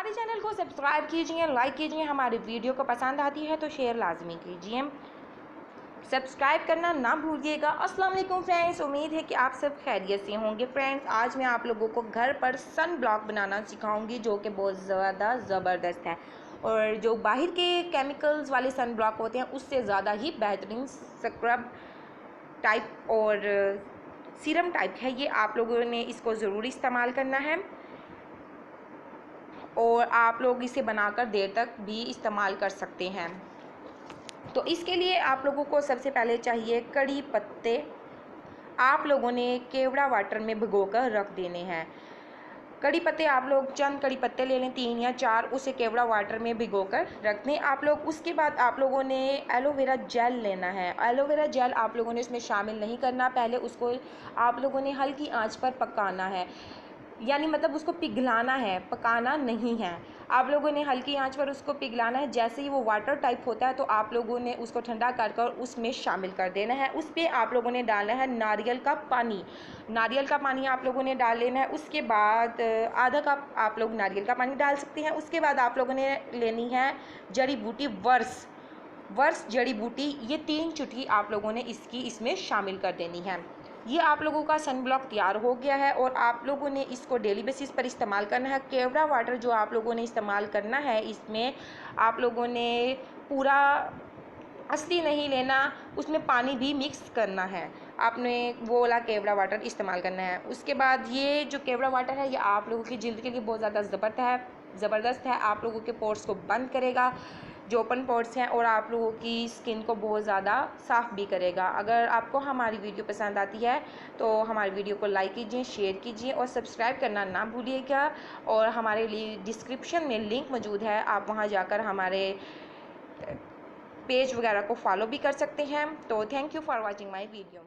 हमारे चैनल को सब्सक्राइब कीजिए, लाइक कीजिए। हमारी वीडियो को पसंद आती है तो शेयर लाजमी कीजिए, सब्सक्राइब करना ना भूलिएगा। अस्सलाम वालेकुम फ्रेंड्स, उम्मीद है कि आप सब खैरियत से होंगे। फ्रेंड्स, आज मैं आप लोगों को घर पर सन ब्लॉक बनाना सिखाऊंगी जो कि बहुत ज़्यादा ज़बरदस्त है और जो बाहर के केमिकल्स वाले सन ब्लॉक होते हैं उससे ज़्यादा ही बेहतरीन स्क्रब टाइप और सीरम टाइप है। ये आप लोगों ने इसको ज़रूर इस्तेमाल करना है और आप लोग इसे बनाकर देर तक भी इस्तेमाल कर सकते हैं। तो इसके लिए आप लोगों को सबसे पहले चाहिए कड़ी पत्ते। आप लोगों ने केवड़ा वाटर में भिगोकर रख देने हैं। कड़ी पत्ते आप लोग चंद कड़ी पत्ते ले लें, 3 या 4, उसे केवड़ा वाटर में भिगोकर रख दें आप लोग। उसके बाद आप लोगों ने एलोवेरा जेल लेना है। एलोवेरा जेल आप लोगों ने इसमें शामिल नहीं करना, पहले उसको आप लोगों ने हल्की आंच पर पकाना है, यानी मतलब उसको पिघलाना है, पकाना नहीं है। आप लोगों ने हल्की आंच पर उसको पिघलाना है। जैसे ही वो वाटर टाइप होता है तो आप लोगों ने उसको ठंडा कर उसमें शामिल कर देना है। उस पर आप लोगों ने डालना है नारियल का पानी। नारियल का पानी आप लोगों ने डाल लेना है। उसके बाद आधा कप आप लोग नारियल का पानी डाल सकते हैं। उसके बाद आप लोगों ने लेनी है जड़ी बूटी वर्स जड़ी बूटी। ये 3 चुटकी आप लोगों ने इसमें शामिल कर देनी है। ये आप लोगों का सन ब्लॉक तैयार हो गया है और आप लोगों ने इसको डेली बेसिस पर इस्तेमाल करना है। केवड़ा वाटर जो आप लोगों ने इस्तेमाल करना है, इसमें आप लोगों ने पूरा असली नहीं लेना, उसमें पानी भी मिक्स करना है। आपने वो वाला केवड़ा वाटर इस्तेमाल करना है। उसके बाद ये जो केवड़ा वाटर है ये आप लोगों की जिल्द के लिए बहुत ज़्यादा ज़बरदस्त है। आप लोगों के पोर्स को बंद करेगा, जो ओपन पोर्स हैं, और आप लोगों की स्किन को बहुत ज़्यादा साफ़ भी करेगा। अगर आपको हमारी वीडियो पसंद आती है तो हमारी वीडियो को लाइक कीजिए, शेयर कीजिए और सब्सक्राइब करना ना भूलिएगा। और हमारे लिए डिस्क्रिप्शन में लिंक मौजूद है, आप वहां जाकर हमारे पेज वगैरह को फॉलो भी कर सकते हैं। तो thank you for watching my video.